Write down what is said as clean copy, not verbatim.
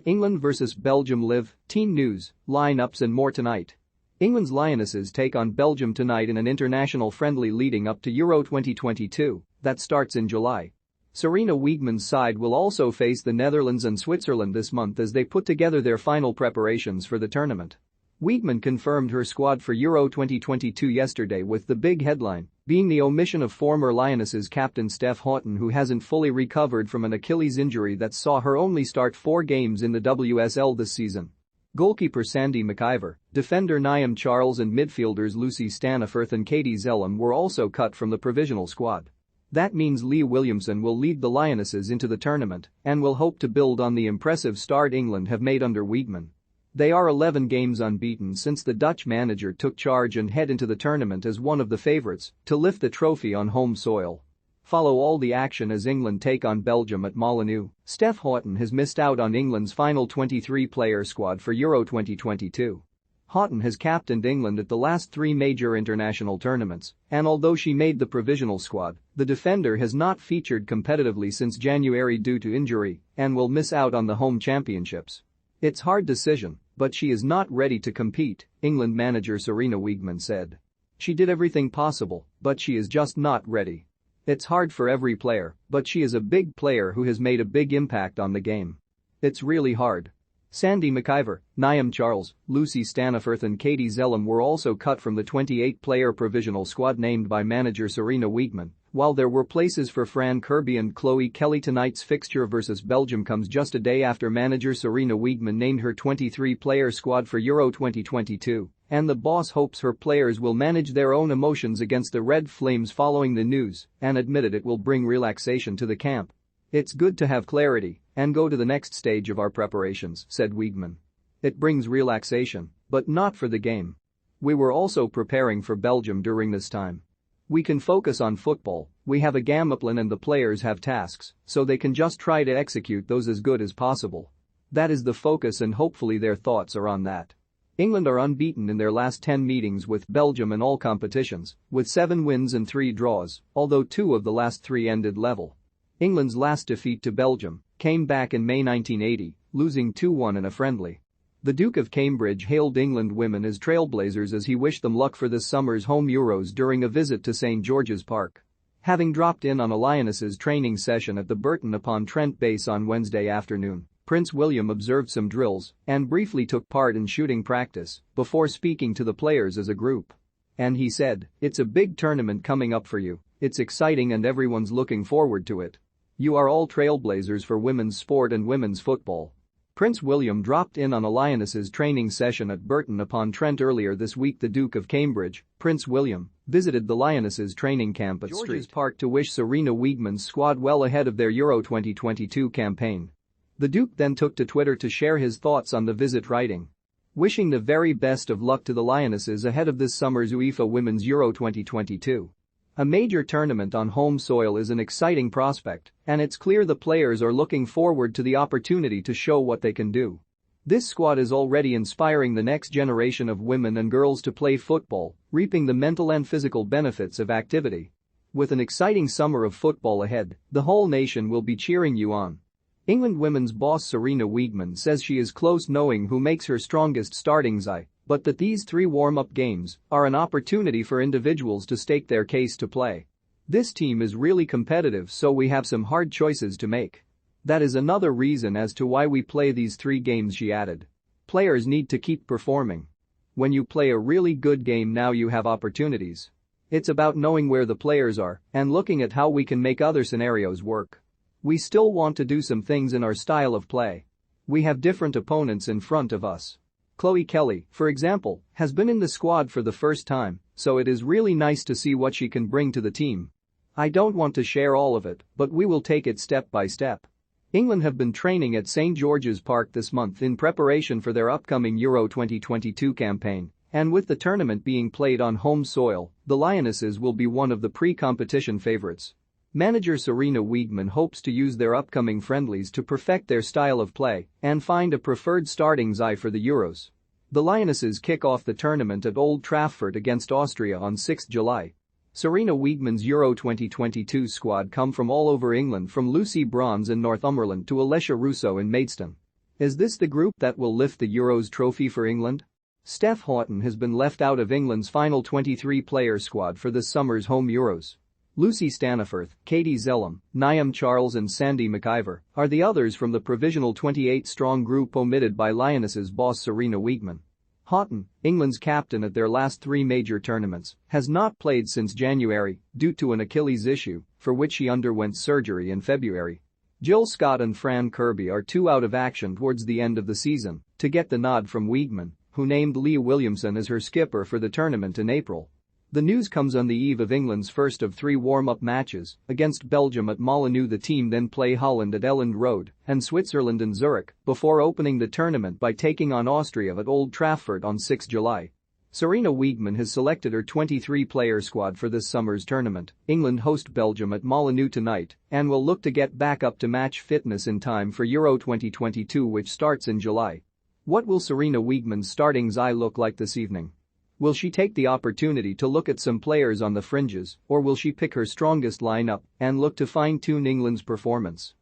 England vs Belgium live, team news, lineups and more tonight. England's Lionesses take on Belgium tonight in an international friendly leading up to Euro 2022 that starts in July. Sarina Wiegman's side will also face the Netherlands and Switzerland this month as they put together their final preparations for the tournament. Wiegman confirmed her squad for Euro 2022 yesterday with the big headline being the omission of former Lionesses captain Steph Houghton, who hasn't fully recovered from an Achilles injury that saw her only start 4 games in the WSL this season. Goalkeeper Sandy McIver, defender Niamh Charles and midfielders Lucy Staniforth and Katie Zelem were also cut from the provisional squad. That means Leah Williamson will lead the Lionesses into the tournament and will hope to build on the impressive start England have made under Wiegman. They are 11 games unbeaten since the Dutch manager took charge and head into the tournament as one of the favourites to lift the trophy on home soil. Follow all the action as England take on Belgium at Molineux. Steph Houghton has missed out on England's final 23-player squad for Euro 2022. Houghton has captained England at the last 3 major international tournaments, and although she made the provisional squad, the defender has not featured competitively since January due to injury and will miss out on the home championships. It's a hard decision, but she is not ready to compete, England manager Sarina Wiegman said. She did everything possible, but she is just not ready. It's hard for every player, but she is a big player who has made a big impact on the game. It's really hard. Sandy McIver, Niamh Charles, Lucy Staniforth and Katie Zelem were also cut from the 28-player provisional squad named by manager Sarina Wiegman, while there were places for Fran Kirby and Chloe Kelly. Tonight's fixture versus Belgium comes just a day after manager Sarina Wiegman named her 23-player squad for Euro 2022, and the boss hopes her players will manage their own emotions against the Red Flames following the news and admitted it will bring relaxation to the camp. "It's good to have clarity and go to the next stage of our preparations," said Wiegman. "It brings relaxation, but not for the game. We were also preparing for Belgium during this time. We can focus on football, we have a game plan and the players have tasks, so they can just try to execute those as good as possible. That is the focus and hopefully their thoughts are on that." England are unbeaten in their last 10 meetings with Belgium in all competitions, with 7 wins and 3 draws, although 2 of the last 3 ended level. England's last defeat to Belgium came back in May 1980, losing 2-1 in a friendly. The Duke of Cambridge hailed England women as trailblazers as he wished them luck for this summer's home Euros during a visit to St George's Park. Having dropped in on a Lionesses training session at the Burton-upon-Trent base on Wednesday afternoon, Prince William observed some drills and briefly took part in shooting practice before speaking to the players as a group. And he said, "It's a big tournament coming up for you, it's exciting and everyone's looking forward to it. You are all trailblazers for women's sport and women's football." Prince William dropped in on a Lionesses training session at Burton-upon-Trent earlier this week. The Duke of Cambridge, Prince William, visited the Lionesses training camp at George's Park to wish Sarina Wiegman's squad well ahead of their Euro 2022 campaign. The Duke then took to Twitter to share his thoughts on the visit, writing, "Wishing the very best of luck to the Lionesses ahead of this summer's UEFA Women's Euro 2022. A major tournament on home soil is an exciting prospect, and it's clear the players are looking forward to the opportunity to show what they can do. This squad is already inspiring the next generation of women and girls to play football, reaping the mental and physical benefits of activity. With an exciting summer of football ahead, the whole nation will be cheering you on." England women's boss Sarina Wiegman says she is close knowing who makes her strongest starting side, but that these 3 warm-up games are an opportunity for individuals to stake their case to play. "This team is really competitive, so we have some hard choices to make. That is another reason as to why we play these 3 games," she added. "Players need to keep performing. When you play a really good game now you have opportunities. It's about knowing where the players are and looking at how we can make other scenarios work. We still want to do some things in our style of play. We have different opponents in front of us. Chloe Kelly, for example, has been in the squad for the first time, so it is really nice to see what she can bring to the team. I don't want to share all of it, but we will take it step by step." England have been training at St George's Park this month in preparation for their upcoming Euro 2022 campaign, and with the tournament being played on home soil, the Lionesses will be one of the pre-competition favourites. Manager Sarina Wiegman hopes to use their upcoming friendlies to perfect their style of play and find a preferred starting side for the Euros. The Lionesses kick off the tournament at Old Trafford against Austria on 6 July. Sarina Wiegman's Euro 2022 squad come from all over England, from Lucy Bronze in Northumberland to Alessia Russo in Maidstone. Is this the group that will lift the Euros trophy for England? Steph Houghton has been left out of England's final 23-player squad for this summer's home Euros. Lucy Staniforth, Katie Zelem, Niamh Charles and Sandy McIver are the others from the provisional 28-strong group omitted by Lionesses boss Serena Wiegman. Houghton, England's captain at their last three major tournaments, has not played since January due to an Achilles issue, for which she underwent surgery in February. Jill Scott and Fran Kirby are two out of action towards the end of the season to get the nod from Wiegman, who named Leah Williamson as her skipper for the tournament in April. The news comes on the eve of England's first of three warm-up matches against Belgium at Molineux. The team then play Holland at Elland Road and Switzerland in Zurich before opening the tournament by taking on Austria at Old Trafford on 6 July. Serena Wiegman has selected her 23-player squad for this summer's tournament. England host Belgium at Molineux tonight and will look to get back up to match fitness in time for Euro 2022, which starts in July. What will Serena Wiegman's starting eye look like this evening? Will she take the opportunity to look at some players on the fringes, or will she pick her strongest lineup and look to fine-tune England's performance?